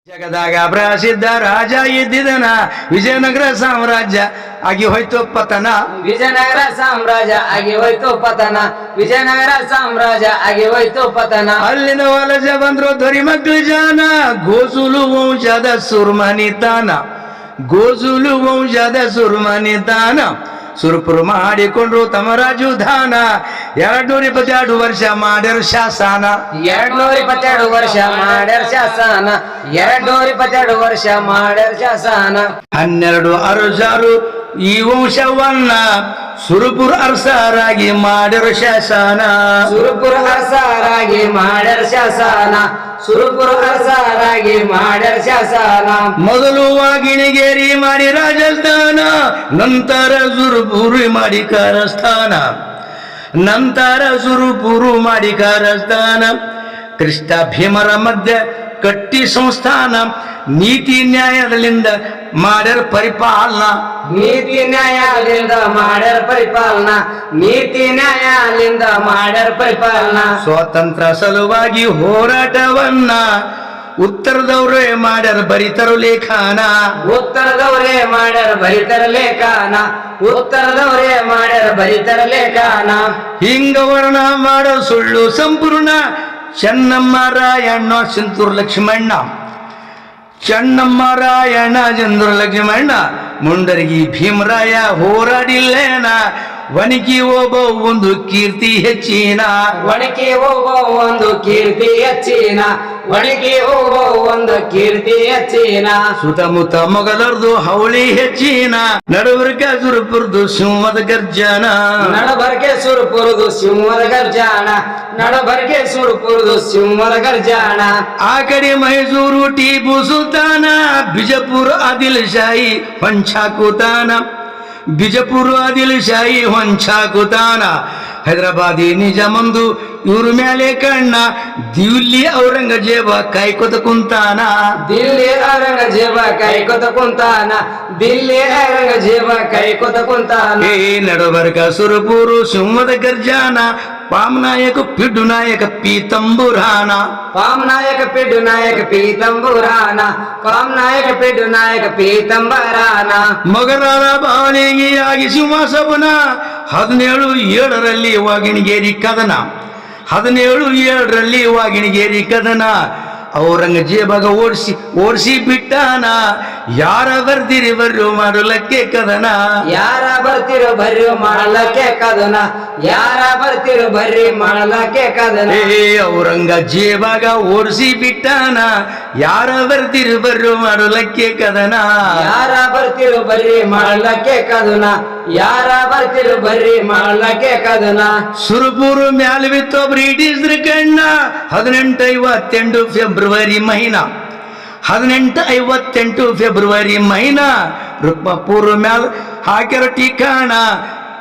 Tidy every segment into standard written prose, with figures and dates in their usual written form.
ಜಗದಾಗ ಪ್ರಸಿದ್ಧ ರಾಜ ಇದ್ದಿದನ ವಿಜಯನಗರ ಸಾಮ್ರಾಜ್ಯ ಆಗಿ ಹೋಯ್ತು ಪತನ. ವಿಜಯನಗರ ಸಾಮ್ರಾಜ್ಯ ಆಗಿ ಹೋಯ್ತು ಪತನ. ವಿಜಯನಗರ ಸಾಮ್ರಾಜ್ಯ ಆಗಿ ಹೋಯ್ತು ಪತನ. ಅಲ್ಲಿನ ವಲಸೆ ಬಂದ್ರು ದೊರಿ ಮಕ್ಕಳು ಜಾನ ಗೋಸುಲು ವಂಶದ ಸುರ್ಮನಿತಾನ. ಗೋಸುಲು ವಂಶದ ಸುರ್ಮನಿತಾನ ಸುರ್ಪುರು ಮಾಡಿಕೊಂಡ್ರು ತಮ್ಮ ರಾಜಧಾನ. 222 ವರ್ಷ ಮಾಡ್ಯಾರ ಶಾಸನ. 222 ವರ್ಷ ಮಾಡ್ಯಾರ ಶಾಸನ. 222 ವರ್ಷ ಮಾಡ್ಯಾರ ಶಾಸನ. 12 ಅರಸಾರು ಈ ವಂಶವನ್ನ ಸುರಪುರ ಅರಸರಾಗಿ ಮಾಡ್ಯಾರ ಶಾಸನ. ಸುರಪುರ ಅರಸರಾಗಿ ಮಾಡ್ಯಾರ ಶಾಸನ. ಸುರಪುರ ಅರಸರಾಗಿ ಮಾಡ್ಯಾರ ಶಾಸನ. ಮೊದಲು ವಾಗಿಣಿಗೇರಿ ಮಾಡಿ ರಾಜಸ್ಥಾನ, ನಂತರ ಸುರಪುರು ಮಾಡಿ ಕಾರಸ್ಥಾನ. ನಂತರ ಸುರಪುರು ಮಾಡಿ ಕಾರಸ್ಥಾನ. ಕೃಷ್ಣ ಭೀಮರ ಮಧ್ಯ ಕಟ್ಟಿ ಸಂಸ್ಥಾನ. ನೀತಿ ನ್ಯಾಯದಿಂದ ಮಾಡ್ಯಾರ ಪರಿಪಾಲನ. ನೀತಿ ನ್ಯಾಯದಿಂದ ಮಾಡ್ಯಾರ ಪರಿಪಾಲನ. ನೀತಿ ನ್ಯಾಯದಿಂದ ಮಾಡ್ಯಾರ ಪರಿಪಾಲನ. ಸ್ವಾತಂತ್ರ್ಯ ಸಲುವಾಗಿ ಹೋರಾಟವನ್ನ ಉತ್ತರದವ್ರೇ ಮಾಡ್ಯಾರ ಬರಿತರು ಲೇಖನ. ಉತ್ತರದವರೇ ಮಾಡ್ಯಾರ ಬರಿತರ ಲೇಖನ. ಉತ್ತರದವರೇ ಮಾಡ್ಯಾರ ಬರಿತರ ಲೇಖನ. ಹಿಂಗ ವರ್ಣ ಮಾಡೋ ಸುಳ್ಳು ಸಂಪೂರ್ಣ. ಚೆನ್ನಮ್ಮ ರಾಯಣ್ಣ ಸಿಂತೂರು ಲಕ್ಷ್ಮಣ್ಣ. ಚೆನ್ನಮ್ಮ ರಾಯಣ್ಣ ಚಂದ್ರ ಲಕ್ಷ್ಮಣ್ಣ ಮುಂಡರಗಿ ಭೀಮರಾಯ ಹೋರಾಡಿಲ್ಲೇನ. ವಣಿಕಿ ಒಬ್ಬ ಒಂದು ಕೀರ್ತಿ ಹೆಚ್ಚಿನ. ಒಣಗಿ ಹೋಗೋ ಒಂದು ಕೀರ್ತಿ ಹೆಚ್ಚಿನ. ಒಣಗಿ ಹೋಗೋ ಒಂದು ಕೀರ್ತಿ ಹೆಚ್ಚಿನ. ಸುತ್ತಮುತ್ತ ಮೊಗಲರ್ದು ಹವಳಿ ಹೆಚ್ಚಿನ. ನಡುವರ್ಗ ಸುರಪುರದು ಸಿಂಹದ ಗರ್ಜನ. ನಡಬರ್ಗೆ ಸುರಪುರದು ಸಿಂಹದ ಗರ್ಜಾಣ. ನಡಬರ್ಗೆ ಸುರಪುರದು ಸಿಂಹದ ಗರ್ಜಾಣ. ಆ ಕಡೆ ಮೈಸೂರು ಟಿಪ್ಪು ಸುಲ್ತಾನ. ಬಿಜಾಪುರ ಆದಿಲ್ ಶಾಹಿ ಹೊಂಚಾಕುತಾನ. ಬಿಜಾಪುರ ಆದಿಲ್ ಶಾಹಿ ಹೊಂಚಾಕುತಾನ. ಹೈದರಾಬಾದಿ ನಿಜಾಮಂದು ಇವ್ರ ಮೇಲೆ ಕಣ್ಣ. ದಿಲ್ಲಿ ಔರಂಗಜೇಬ ಕಾಯ್ಕೊತ ಕುಂತಾನ. ದಿಲ್ಲಿ ಔರಂಗಜೇಬ ಕಾಯ್ಕೊತ ಕುಂತಾನ. ದಿಲ್ಲಿ ಔರಂಗಜೇಬ ಕಾಯ್ಕೊತ ಕುಂತಾನ. ಏ ನಡಬರ್ಗ ಸುರಪುರು ಸಿಂಹದ ಗರ್ಜಾನ. ಪಾಮನಾಯಕ ಪಿಡ್ಡು ನಾಯಕ ಪೀತಂಬುರಾನ. ಪಾಮ್ ನಾಯಕ ಪಿಡ್ಡು ನಾಯಕ ಪೀತಂಬುರಾನ. ಪಾಮ್ ನಾಯಕ ಪಿಡ್ಡು ನಾಯಕ ಪೀತಂಬರಾನ. ಮೊಗಲಾದ ಬಾಳಿಗೆಯಾಗಿ ಸಿಂಹಾಸವನ. 17/7 ವಾಗಿಣಿಗೇರಿ ಕದನ. 17/7 ವಾಗಿಣಿಗೇರಿ ಕದನ. ಔರಂಗಜೇಬಗ ಓಡಿಸಿ ಬಿಟ್ಟಾನ. ಯಾರ ಬರ್ದಿರಿ ಬರ್ರು ಮಾಡಲಕ್ಕೆ ಕದನ. ಯಾರ ಬರ್ತಿರೋ ಬರ್ರಿ ಮಾಡಲಕ್ಕೆ ಕದನ. ಯಾರ ಬರ್ತಿರೋ ಬರ್ರಿ ಮಾಡಲಕ್ಕೆ ಕದನ. ಏ ಔರಂಗಜೇಬಗ ಓಡಿಸಿ ಬಿಟ್ಟಾನ. ಯಾರ ಬರ್ದಿರಿ ಬರ್ರು ಮಾಡಲಕ್ಕೆ ಕದನ. ಯಾರ ಬರ್ತಿರೋ ಬರ್ರಿ ಮಾಡಲಕ್ಕೆ ಕದನ. ಯಾರ ಬರ್ತಿರೋ ಬರ್ರಿ ಮಾಡಲಕ್ಕೆ ಕದನ. ಸುರಪುರ ಮ್ಯಾಲ ಬಿತ್ತೋ ಬ್ರಿಟಿಷರ ಕಣ್ಣ. 1858 ಫೆಬ್ರವರಿ ಮಹಿನಾ. 1858 ಫೆಬ್ರವರಿ ಮಹಿನಾ. ರುಕ್ಮಪುರ ಮ್ಯಾಲ ಹಾಕ್ಯಾರ ಠಿಕಾಣ.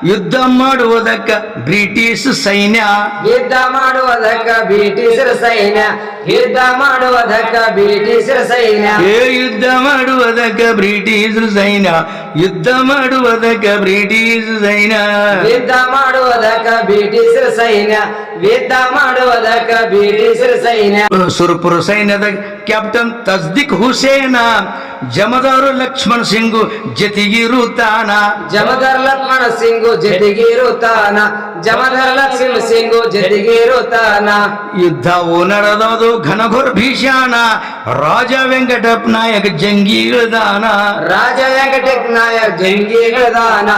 ಯುದ್ಧ ಮಾಡುವುದಕ್ಕ ಬ್ರಿಟಿಷ್ ಸೈನ್ಯ. ಯುದ್ಧ ಮಾಡುವುದಕ್ಕ ಬ್ರಿಟಿಷರ ಸೈನ್ಯ. ಯುದ್ಧ ಮಾಡುವುದಕ್ಕ ಬ್ರಿಟಿಷರ ಸೈನ್ಯ. ಏ ಯುದ್ಧ ಮಾಡುವುದಕ್ಕ ಬ್ರಿಟಿಷ್ ಸೈನ್ಯ. ಯುದ್ಧ ಮಾಡುವುದಕ್ಕ ಬ್ರಿಟಿಷ್ ಸೈನ್ಯ. ಯುದ್ಧ ಮಾಡುವುದಕ್ಕ ಬ್ರಿಟಿಷರ ಸೈನ್ಯ. ಯುದ್ಧ ಮಾಡುವುದಕ್ಕ ಬ್ರಿಟಿಷರ ಸೈನ್ಯ. ಸುರಪುರ ಸೈನ್ಯದ ಕ್ಯಾಪ್ಟನ್ ತಸ್ದಿಕ್ ಹುಸೇನ. ಜಮದಾರು ಲಕ್ಷ್ಮಣ್ ಸಿಂಗು ಜೊತೆಗಿರುತ್ತಾನ. ಜಮದರ್ ಲಕ್ಷ್ಮಣ ಸಿಂಗು ಜೊತೆಗಿರುತ್ತಾನ. ಜಮದರ್ ಲಕ್ಷ್ಮಣ ಸಿಂಗು ಜೊತೆಗಿರುತ್ತಾನ. ಯುದ್ಧವು ನಡೆದದು ಘನಘೋರ ಭೀಷಣ. ರಾಜ ವೆಂಕಟಪ್ಪ ನಾಯಕ ಜಂಗಿಗಳದಾನ. ರಾಜ ವೆಂಕಟಪ್ಪ ನಾಯಕ್ ಜಂಗಿಗಳದಾನ.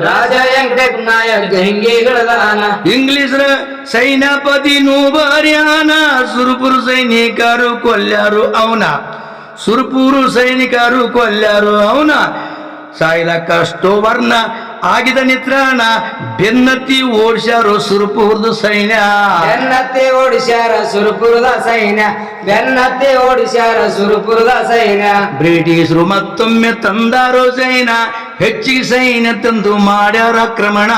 ರಾಜ ವೆಂಕಟಪ್ಪ ನಾಯಕ್ ಜಂಗಿಗಳದಾನ. ಇಂಗ್ಲಿಷರ ಸೈನ್ಯಪತಿ ನೂಬರ್ಯಾನ. ಸುರಪುರ ಸೈನಿಕರು ಕೊಲ್ಯಾರು ಅವನ. ಸುರಪುರ ಸೈನಿಕರು ಕೊಲ್ಯಾರು ಅವನ. ಸಾಯ್ಲಕ್ಕಷ್ಟು ವರ್ಣ ಆಗಿದ ನಿತ್ರಾಣ. ಬೆನ್ನತ್ತಿ ಓಡಿಸ್ಯಾರು ಸುರಪುರದ ಸೈನ್ಯ. ಬೆನ್ನತ್ತಿ ಓಡಿಸ್ಯಾರ ಸುರಪುರದ ಸೈನ್ಯ. ಬೆನ್ನತ್ತಿ ಓಡಿಸ್ಯಾರ ಸುರಪುರದ ಸೈನ್ಯ. ಬ್ರಿಟಿಷರು ಮತ್ತೊಮ್ಮೆ ತಂದಾರೋ ಸೈನ್ಯ. ಹೆಚ್ಚಿಗೆ ಸೈನ್ಯ ತಂದು ಮಾಡ್ಯಾರ ಆಕ್ರಮಣ.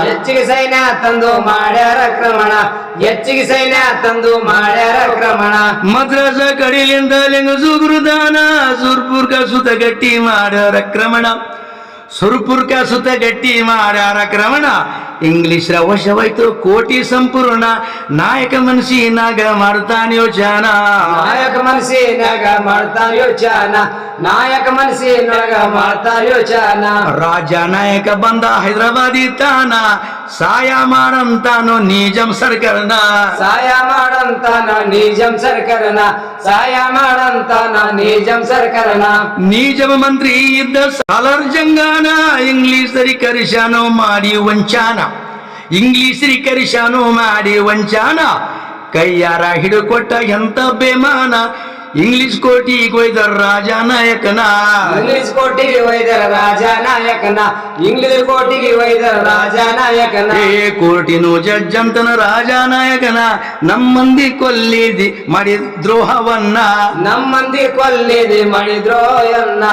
ಹೆಚ್ಚಿಗೆ ಸೈನ್ಯ ತಂದು ಮಾಡ್ಯಾರ ಆಕ್ರಮಣ. ಹೆಚ್ಚಿಗೆ ಸೈನ್ಯ ತಂದು ಮಾಡ್ಯಾರ ಆಕ್ರಮಣ. ಮದ್ರಾಸ ಕಡಿಲಿಂದ ಲಿಂಗಸುಗುರುದಾನ. ಸುರ್ಪುರ್ಕ ಸುತ ಗಟ್ಟಿ ಮಾಡ್ಯಾರ ಆಕ್ರಮಣ. ಸುರಪುರ್ಕ ಸುತ ಗಟ್ಟಿ ಮಾಡ್ಯಾರ ಆಕ್ರಮಣ. ಇಂಗ್ಲಿಷ್ ವಶವಾಯ್ತು ಕೋಟಿ ಸಂಪೂರ್ಣ ನಾಯಕ ಮನಸ್ಸಿನಾಗ ಮಾಡ್ತಾನ ಯೋಚನ ನಾಯಕ ಮನಸ್ಸಿನಾಗ ಮಾಡ್ತಾನ ಯೋಚನ ನಾಯಕ ಮನಸ್ಸಿನಾಗ ಮಾಡ್ತಾನ ಯೋಚನ ರಾಜ ನಾಯಕ ಬಂದ ಹೈದರಾಬಾದಿ ತಾನ ಸಾಯ ಮಾಡಂತಾನೋ ನಿಜಾಂ ಸರ್ಕಾರನ ಸಾಯ ಮಾಡಂತಾನ ನಿಜಾಂ ಸರ್ಕಾರನ ಸಾಯ ಮಾಡಂತಾನ ನಿಜಾಂ ಸರ್ಕಾರನ ನಿಜಾಮ ಮಂತ್ರಿ ಇದ್ದ ಸಾಲರ್ ಜಂಗಾನ ಇಂಗ್ಲಿಷರಿ ಕರಿಶಾನೋ ಮಾಡಿ ವಂಚಾನ ಇಂಗ್ಲಿಷರಿ ಕರಿಶಾನೋ ಮಾಡಿ ವಂಚಾನ ಕೈಯಾರ ಹಿಡುಕೊಟ್ಟ ಎಂತ ಬೇಮಾನ ಇಂಗ್ಲಿಷ್ ಕೋಟಿಗೆ ಒಯ್ದ ರಾಜ ನಾಯಕನ ಇಂಗ್ಲಿಷ್ ಕೋಟಿಗೆ ಒಯ್ದರ ರಾಜ ನಾಯಕನ ಇಂಗ್ಲಿಷ್ ಕೋಟಿಗೆ ಒಯ್ದರ ರಾಜ ನಾಯಕನ ಏ ಕೋಟಿನು ಜಜ್ಜಂತನ ರಾಜ ನಾಯಕನ ನಮ್ಮಂದಿ ಕೊಲ್ಲಿದಿ ಮಾಡಿ ದ್ರೋಹವನ್ನ ನಮ್ಮಂದಿ ಕೊಲ್ಲಿದಿ ಮಾಡಿದ್ರೋಯನ್ನ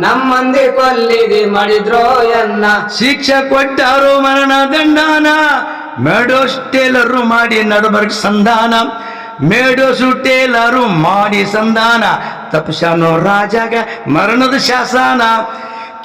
ನಮ್ಮಂದಿ ಕೊಲ್ಲಿದಿ ಮಾಡಿದ್ರೋಯನ್ನ ಶಿಕ್ಷೆ ಕೊಟ್ಟಾರು ಮರಣ ದಂಡಾನ ಮೇಡೋಸ್ ಟೇಲರು ಮಾಡಿ ನಡಬರ್ಗ್ ಸಂಧಾನ ಮೇಡೋಸು ಟೇಲರು ಮಾಡಿ ಸಂಧಾನ ತಪ್ಸಾನೋ ರಾಜಾಗ ಮರಣದ ಶಾಸನ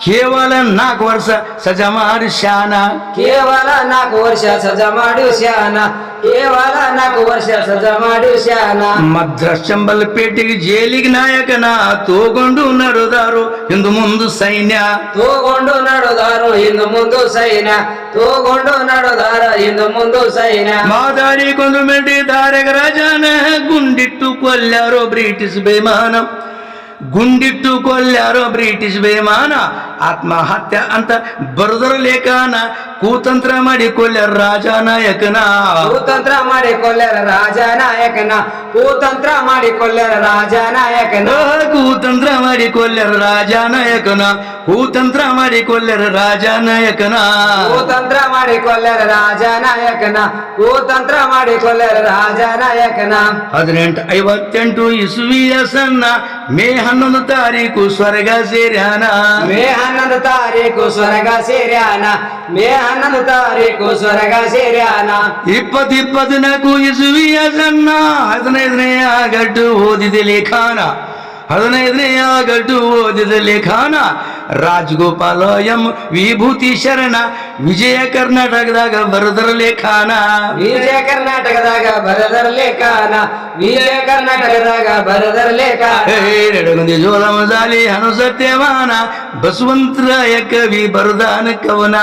ಕೇವಲ 4 ವರ್ಷ ಸಜಾ ಮಾಡಿ ಶಾನ ಕೇವಲ 4 ವರ್ಷ ಸಜಾ ಮಾಡಿ ಶಾನ ಕೇವಲ 4 ವರ್ಷ ಸಜಾ ಮಾಡಿ ಶಾನ ಮದ್ರಾಸ್ ಚಂಬಲ್ ಪೇಟೆಗೆ ಜೈಲಿಗೆ ನಾಯಕನ ತೋಗೊಂಡು ನಡೆದಾರು ಹಿಂದು ಮುಂದು ಸೈನ್ಯ ತೋಗೊಂಡು ನಡೆದಾರು ಹಿಂದು ಮುಂದು ಸೈನ್ಯ ತೋಗೊಂಡು ನಡೆದಾರ ಹಿಂದು ಮುಂದು ಸೈನ್ಯ ಮಾತಾಡಿಕೊಂಡು ಮೆಟ್ಟಿದ್ದಾರೆ ರಾಜನ ಗುಂಡಿಟ್ಟು ಕೊಲ್ಲಾರೋ ಬ್ರಿಟಿಷ್ ಬೇಮಾನ ಗುಂಡಿಟ್ಟು ಕೊಲ್ಲಾರೋ ಬ್ರಿಟಿಷ್ ಬೇಮಾನ ಆತ್ಮಹತ್ಯೆ ಅಂತ ಬರೆದರ ಲೇಖನ ಕೂತಂತ್ರ ಮಾಡಿ ಕೊಲ್ಯಾರ ರಾಜ ನಾಯಕನ ಕೂತಂತ್ರ ಮಾಡಿ ಕೊಲ್ಯಾರ ರಾಜ ನಾಯಕನ ಕೂತಂತ್ರ ಮಾಡಿ ಕೊಲ್ಯಾರ ರಾಜ ನಾಯಕನ ಕೂತಂತ್ರ ಮಾಡಿ ಕೊಲ್ಯಾರ ರಾಜ ನಾಯಕನ ಕೂತಂತ್ರ ಮಾಡಿ ಕೊಲ್ಯಾರ ರಾಜ ನಾಯಕನ ಕೂತಂತ್ರ ಮಾಡಿ ಕೊಲ್ಯಾರ ರಾಜ ನಾಯಕನ ಕೂತಂತ್ರ ಮಾಡಿ ಕೊಲ್ಯಾರ ರಾಜ ನಾಯಕನ 1858 ಇಸುವಿಯ ಸಣ್ಣ ಮೇ 11 ತಾರೀಕು ಸ್ವರ್ಗ ಸೇರ್ಯಾನ ಮೇ 11 ತಾರೀಕು ಸ್ವರ್ಗ ಸೇರ್ಯಾನ ಮೇ 11 ತಾರೀಕು ಸ್ವರ್ಗ ಸೇರ್ಯಾನ 24 ಇಸುವಿಯ ಸಣ್ಣ 15ನೇ ಆಗಟ್ಟು ಓದಿದ ಲೇಖಾನ 15ನೇ ಆಗಟ್ಟು ಓದಿದ ಲೇಖಾನ ರಾಜಗೋಪಾಲ ಎಂ ವಿಭೂತಿ ಶರಣ ವಿಜಯ ಕರ್ನಾಟಕದಾಗ ಬರೆದರ ಲೇಖಾನ ವಿಜಯ ಕರ್ನಾಟಕದಾಗ ಬರೆದರ ಲೇಖಾನ ವಿಜಯ ಕರ್ನಾಟಕದಾಗ ಬರೆದರ ಲೇಖಾನ ರೆಡಗುಂದಿ ಜೋಲಮಜಾಲಿ ಹನು ಸತ್ಯವಾನ ಬಸವಂತರಾಯ ಕವಿ ಬರದಾನ ಕವನ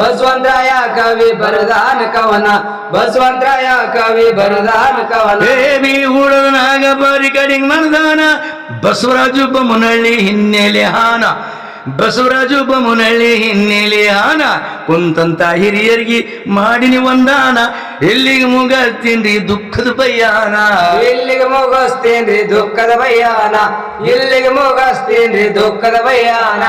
ಬಸವಂತರಾಯ ಕವಿ ಬರದಾನ ಕವನ ಬಸವಂತರಾಯ ಕವಿ ಬರದಾನ ಕವನ ಬೇಬಿ ಹೂಡದನಾಗ ಬಾರಿ ಕಡಿಂಗ್ ಮನದಾನ ಬಸವರಾಜು ಬೊಮ್ಮನಹಳ್ಳಿ ಹಿನ್ನೆಲೆ ಹಾನ ಬಸವರಾಜು ಬೊಮ್ಮನಹಳ್ಳಿ ಹಿನ್ನೆಲೆ ಹಾನ ಕುಂತಂತ ಹಿರಿಯರಿಗೆ ಮಾಡಿನಿ ವಂದಾನ ಎಲ್ಲಿಗೆ ಮುಗಸ್ತೀನ್ರಿ ದುಃಖದ ಬಯ್ಯಾನ ಎಲ್ಲಿಗೆ ಮುಗಿಸ್ತೇನ್ರಿ ದುಃಖದ ಬಯ್ಯಾನ ಎಲ್ಲಿಗೆ ಮುಗಿಸ್ತೇನ್ರಿ ದುಃಖದ ಬಯ್ಯಾನ